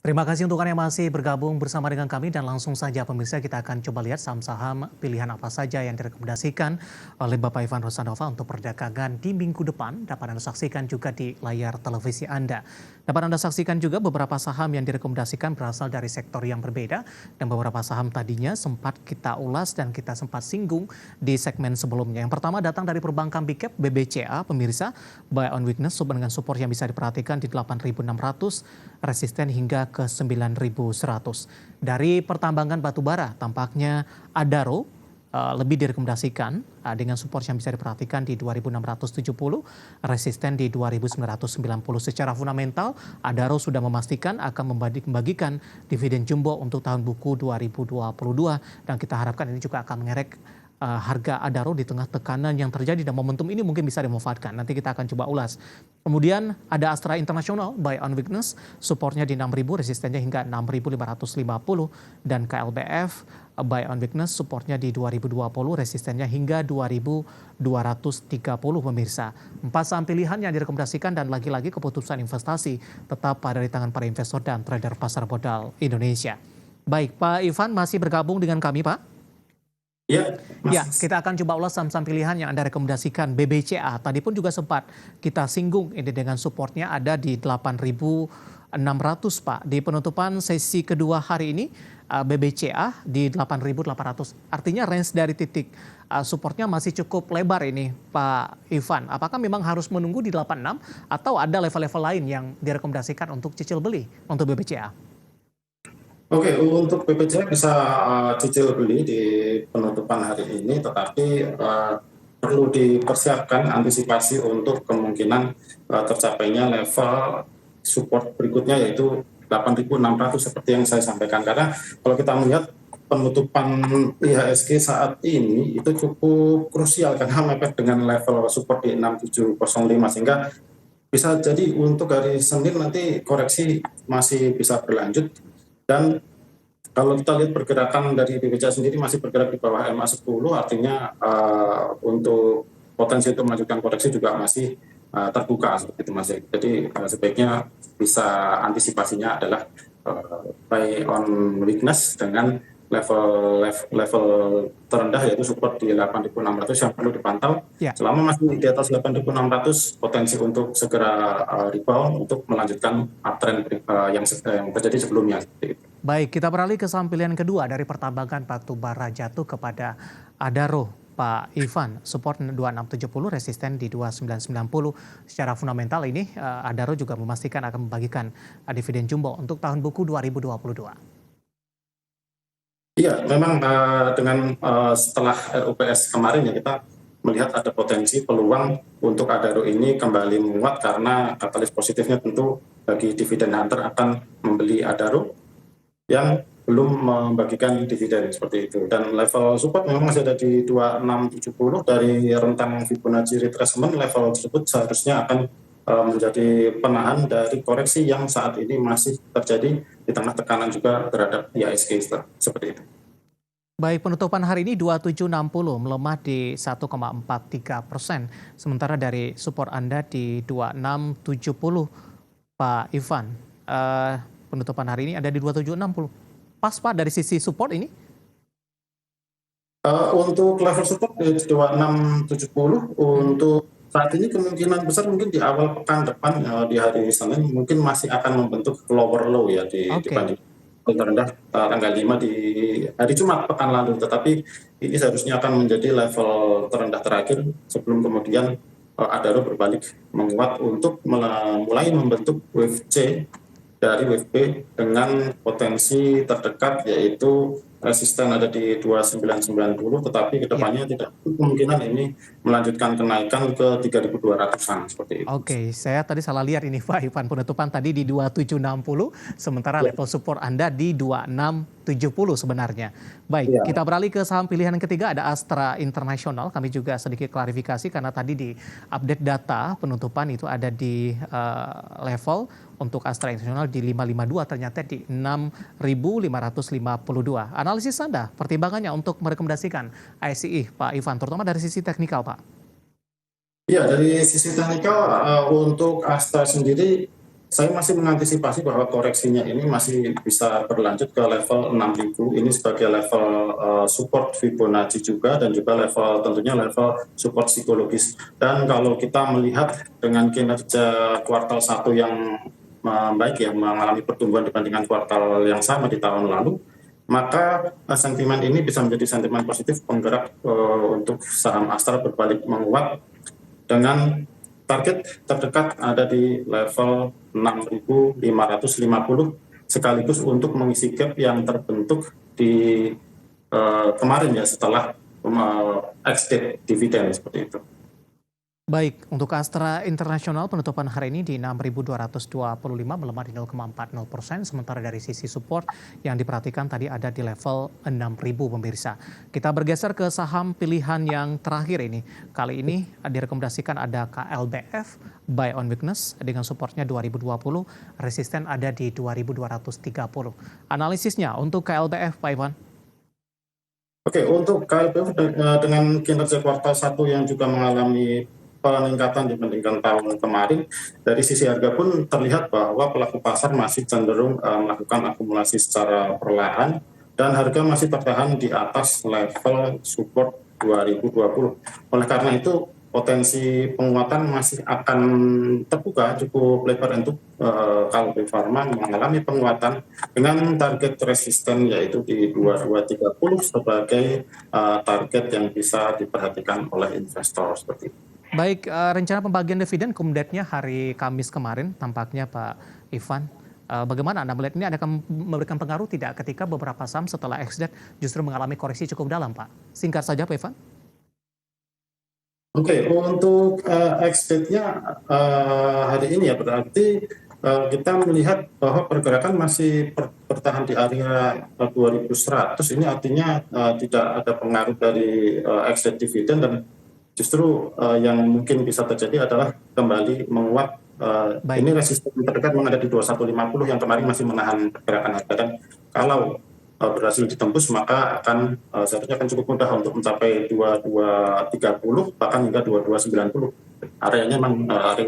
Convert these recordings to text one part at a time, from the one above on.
Terima kasih untuk Anda yang masih bergabung bersama dengan kami dan langsung saja pemirsa kita akan coba lihat saham-saham pilihan apa saja yang direkomendasikan oleh Bapak Ivan Rosanova untuk perdagangan di minggu depan. Dapat Anda saksikan juga di layar televisi Anda. Dapat Anda saksikan juga beberapa saham yang direkomendasikan berasal dari sektor yang berbeda dan beberapa saham tadinya sempat kita ulas dan kita sempat singgung di segmen sebelumnya. Yang pertama datang dari perbankan Big Cap BBCA pemirsa, buy on weakness dengan support yang bisa diperhatikan di 8.600, resisten hingga ke 9.100. Dari pertambangan batubara tampaknya Adaro lebih direkomendasikan dengan support yang bisa diperhatikan di 2.670, resisten di 2.990. Secara fundamental, Adaro sudah memastikan akan membagikan dividen jumbo untuk tahun buku 2022 dan kita harapkan ini juga akan mengerek harga Adaro di tengah tekanan yang terjadi dan momentum ini mungkin bisa dimanfaatkan. Nanti kita akan coba ulas. Kemudian ada Astra International buy on weakness, supportnya di 6.000, resistennya hingga 6.550 dan KLBF buy on weakness, supportnya di 2020, resistennya hingga 2.230 pemirsa. 4 saham pilihan yang direkomendasikan dan lagi-lagi keputusan investasi tetap pada di tangan para investor dan trader pasar modal Indonesia. Baik, Pak Ivan masih bergabung dengan kami, Pak? Ya, Ya, Mas. kita akan coba ulas saham-saham pilihan yang Anda rekomendasikan. BBCA tadi pun juga sempat kita singgung ini dengan supportnya ada di 8.600 Pak. Di penutupan sesi kedua hari ini BBCA di 8.800. Artinya range dari titik supportnya masih cukup lebar ini Pak Ivan. Apakah memang harus menunggu di 86 atau ada level-level lain yang direkomendasikan untuk cicil beli untuk BBCA? Oke, untuk BPJS bisa cicil beli di penutupan hari ini, tetapi perlu dipersiapkan antisipasi untuk kemungkinan tercapainya level support berikutnya yaitu 8.600 seperti yang saya sampaikan. Karena kalau kita melihat penutupan IHSG saat ini itu cukup krusial karena mepet dengan level support di 6705 sehingga bisa jadi untuk hari Senin nanti koreksi masih bisa berlanjut. Dan kalau kita lihat pergerakan dari BBCA sendiri masih bergerak di bawah MA10, artinya untuk potensi untuk melanjutkan koreksi juga masih terbuka seperti itu Mas. Jadi sebaiknya bisa antisipasinya adalah buy on weakness dengan level terendah yaitu support di 8.600 yang perlu dipantau. Ya. Selama masih di atas 8.600, potensi untuk segera rebound untuk melanjutkan uptrend yang terjadi sebelumnya. Baik, kita beralih ke saham pilihan kedua dari pertambangan batubara jatuh kepada Adaro. Pak Ivan, support 2670, resisten di 2990. Secara fundamental ini Adaro juga memastikan akan membagikan dividen jumbo untuk tahun buku 2022. Iya, memang dengan setelah RUPS kemarin ya kita melihat ada potensi peluang untuk Adaro ini kembali menguat karena katalis positifnya tentu bagi dividen hunter akan membeli Adaro yang belum membagikan dividen seperti itu. Dan level support memang masih ada di 2670 dari rentang Fibonacci retracement. Level tersebut seharusnya akan menjadi penahan dari koreksi yang saat ini masih terjadi di tengah tekanan juga terhadap IHSG seperti itu. Baik, penutupan hari ini 2760 melemah di 1,43%. Sementara dari support Anda di 2670, Pak Ivan. Penutupan hari ini ada di 2760. Pas Pak dari sisi support ini? Untuk level support di 2670, untuk saat ini kemungkinan besar mungkin di awal pekan depan di hari Senin mungkin masih akan membentuk lower low ya dibanding terendah tanggal 5 di hari Jumat pekan lalu. Tetapi ini seharusnya akan menjadi level terendah terakhir sebelum kemudian Adaro berbalik menguat untuk mulai membentuk wave C dari wave B dengan potensi terdekat yaitu resisten ada di 2990, tetapi kedepannya tidak kemungkinan ini melanjutkan kenaikan ke 3.200-an seperti itu. Oke, saya tadi salah lihat ini Pak Ivan, penutupan tadi di 2760, sementara level support Anda di 2670 sebenarnya. Baik, kita beralih ke saham pilihan yang ketiga ada Astra International. Kami juga sedikit klarifikasi karena tadi di update data penutupan itu ada di level untuk Astra International di 552, ternyata di 6.552. Analisis Anda, pertimbangannya untuk merekomendasikan ICI Pak Ivan, terutama dari sisi teknikal Pak. Ya, dari sisi teknikal untuk Astra sendiri saya masih mengantisipasi bahwa koreksinya ini masih bisa berlanjut ke level 6.000. Ini sebagai level support Fibonacci juga, dan juga level tentunya level support psikologis. Dan kalau kita melihat dengan kinerja kuartal 1 yang baik ya, mengalami pertumbuhan dibandingkan kuartal yang sama di tahun lalu, maka sentimen ini bisa menjadi sentimen positif penggerak untuk saham Astra berbalik menguat dengan target terdekat ada di level 6.550, sekaligus untuk mengisi gap yang terbentuk di kemarin ya, setelah ex-date dividen seperti itu. Baik, untuk Astra Internasional penutupan hari ini di 6.225 melemah di 0,40%, sementara dari sisi support yang diperhatikan tadi ada di level 6.000 pemirsa. Kita bergeser ke saham pilihan yang terakhir ini. Kali ini direkomendasikan ada KLBF, buy on weakness dengan supportnya 2020, resisten ada di 2230. Analisisnya untuk KLBF, Pak Ivan. Oke, untuk KLBF dengan kinerja kuartal 1 yang juga mengalami peningkatan dibandingkan tahun kemarin, dari sisi harga pun terlihat bahwa pelaku pasar masih cenderung melakukan akumulasi secara perlahan, dan harga masih bertahan di atas level support 2020. Oleh karena itu, potensi penguatan masih akan terbuka cukup lebar untuk kalau Pharma mengalami penguatan dengan target resisten yaitu di 2230 sebagai target yang bisa diperhatikan oleh investor seperti itu. Baik, rencana pembagian dividen kumdetnya hari Kamis kemarin tampaknya Pak Ivan. Bagaimana Anda melihat ini akan memberikan pengaruh tidak ketika beberapa saham setelah ex-date justru mengalami koreksi cukup dalam, Pak? Singkat saja Pak Ivan. Oke, untuk ex-date-nya hari ini ya, berarti kita melihat bahwa pergerakan masih bertahan di area 2100. Ini artinya tidak ada pengaruh dari ex-date dividen, dan justru yang mungkin bisa terjadi adalah kembali menguat. Ini Baik. resisten terdekat memang ada di 2150 yang kemarin masih menahan pergerakan harga, dan kalau berhasil ditembus maka akan seharusnya akan cukup mudah untuk mencapai 2230 bahkan hingga 2290. Areanya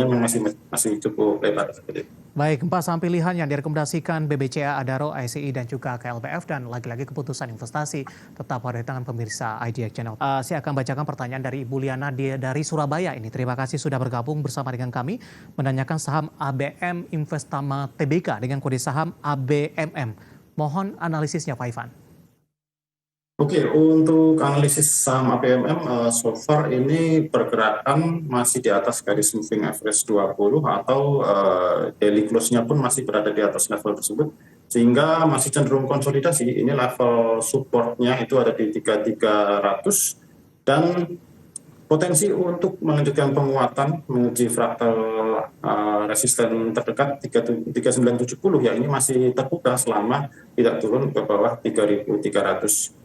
memang masih cukup lebar seperti itu. Baik, 4 saham pilihan yang direkomendasikan BBCA, Adaro, ICI, dan juga KLBF. Dan lagi-lagi keputusan investasi tetap ada di tangan pemirsa IDX Channel. Saya akan bacakan pertanyaan dari Ibu Liana dari Surabaya ini. Terima kasih sudah bergabung bersama dengan kami. Menanyakan saham ABM Investama Tbk dengan kode saham ABMM. Mohon analisisnya Pak Ivan. Oke, untuk analisis saham ABMM so far ini pergerakan masih di atas garis moving average 20 atau daily close-nya pun masih berada di atas level tersebut, sehingga masih cenderung konsolidasi. Ini level support-nya itu ada di 3300, dan potensi untuk melanjutkan penguatan menguji fraktal resisten terdekat 3970 ya, ini masih terbuka selama tidak turun ke bawah 3300.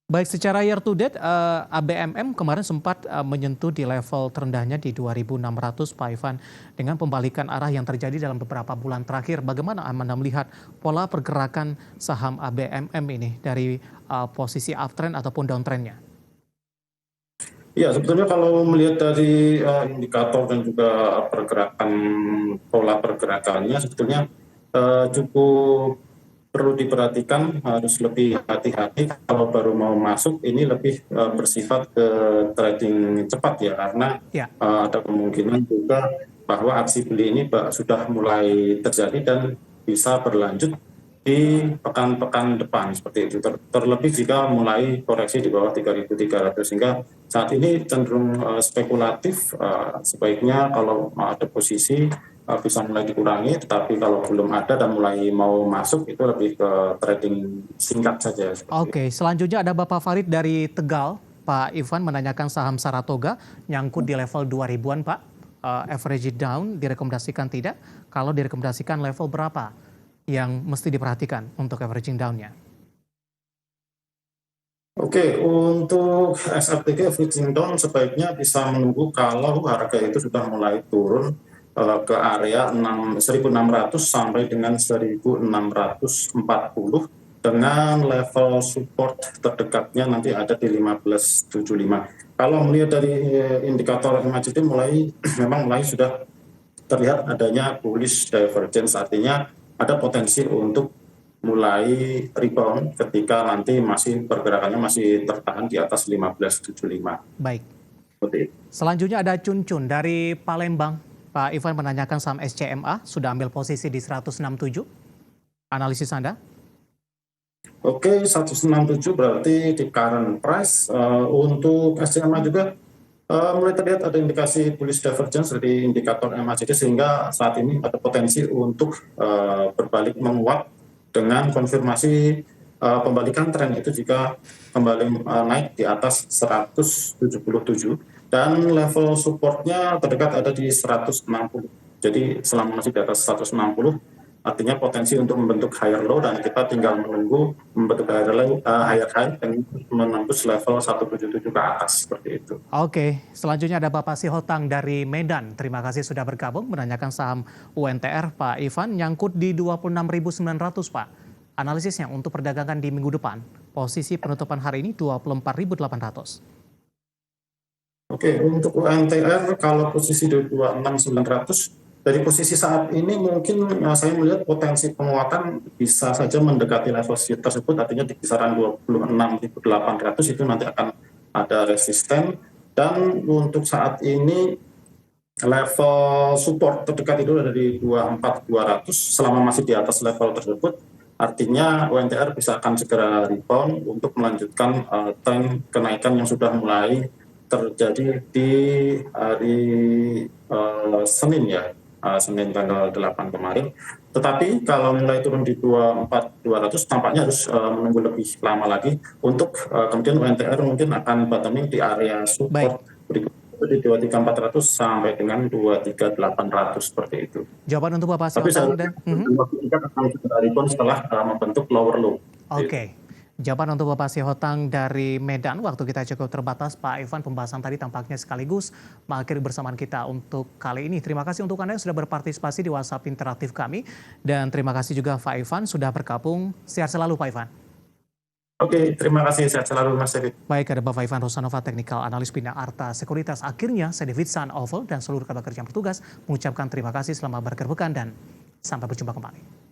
Baik, secara year to date, ABMM kemarin sempat menyentuh di level terendahnya di 2.600 Pak Ivan. Dengan pembalikan arah yang terjadi dalam beberapa bulan terakhir, bagaimana Anda melihat pola pergerakan saham ABMM ini dari posisi uptrend ataupun downtrendnya? Ya, sebetulnya kalau melihat dari indikator dan juga pergerakan, pola pergerakannya sebetulnya cukup perlu diperhatikan, harus lebih hati-hati kalau baru mau masuk. Ini lebih bersifat ke trading cepat ya, karena Ya. ada kemungkinan juga bahwa aksi beli ini sudah mulai terjadi dan bisa berlanjut di pekan-pekan depan seperti itu. Terlebih jika mulai koreksi di bawah 3.300, sehingga saat ini cenderung spekulatif. Sebaiknya kalau ada posisi bisa mulai dikurangi, tetapi kalau belum ada dan mulai mau masuk itu lebih ke trading singkat saja. Oke, selanjutnya ada Bapak Farid dari Tegal. Pak Ivan menanyakan saham Saratoga nyangkut di level 2000-an Pak. Average down direkomendasikan tidak? Kalau direkomendasikan level berapa yang mesti diperhatikan untuk averaging down-nya? Oke, untuk SRTG averaging down sebaiknya bisa menunggu kalau harga itu sudah mulai turun ke area 1.600 sampai dengan 1.640 dengan level support terdekatnya nanti ada di 1575. Kalau melihat dari indikator MACD memang mulai sudah terlihat adanya bullish divergence, artinya ada potensi untuk mulai rebound ketika nanti pergerakannya masih tertahan di atas 1575. Baik. Seperti itu. Selanjutnya ada Cun Cun dari Palembang. Pak Ivan menanyakan saham SCMA sudah ambil posisi di 167. Analisis Anda? Oke, 167 berarti di current price. Untuk SCMA juga mulai terlihat ada indikasi bullish divergence dari indikator MACD, sehingga saat ini ada potensi untuk berbalik menguat dengan konfirmasi pembalikan tren itu jika kembali naik di atas 177, dan level supportnya terdekat ada di 160. Jadi selama masih di atas 160, artinya potensi untuk membentuk higher low, dan kita tinggal menunggu membentuk higher high dan menembus level 177 ke atas, seperti itu. Oke, selanjutnya ada Bapak Sihotang dari Medan. Terima kasih sudah bergabung menanyakan saham UNTR. Pak Ivan nyangkut di 26.900, Pak. Analisisnya untuk perdagangan di minggu depan, posisi penutupan hari ini 24.800. Oke, untuk UNTR kalau posisi di 26.900, dari posisi saat ini mungkin saya melihat potensi penguatan bisa saja mendekati level tersebut, artinya di kisaran 26.800 itu nanti akan ada resisten. Dan untuk saat ini level support terdekat itu ada di 24.200. Selama masih di atas level tersebut, artinya UNTR bisa akan segera rebound untuk melanjutkan tren kenaikan yang sudah mulai terjadi di hari Senin ya, Senin tanggal 8 kemarin. Tetapi kalau mulai turun di 24.200 tampaknya harus menunggu lebih lama lagi untuk kemudian UNTR mungkin akan bottoming di area support berikutnya di 23.400 sampai dengan 23.800, seperti itu. Jawaban untuk Bapak Tapi saya Sihotang dan akan segera rebound setelah membentuk lower low. Oke. Jawaban untuk Bapak Sihotang dari Medan. Waktu kita cukup terbatas, Pak Ivan. Pembahasan tadi tampaknya sekaligus mengakhiri bersamaan kita untuk kali ini. Terima kasih untuk Anda yang sudah berpartisipasi di WhatsApp interaktif kami. Dan terima kasih juga Pak Ivan sudah bergabung. Sehat selalu Pak Ivan. Oke, terima kasih. Sehat selalu Mas David. Baik, ada Bapak Ivan Rosanova, teknikal analis bidang Arta Sekuritas. Akhirnya, saya David San Oval dan seluruh rekan kerja yang bertugas mengucapkan terima kasih selama berkerbekan dan sampai berjumpa kembali.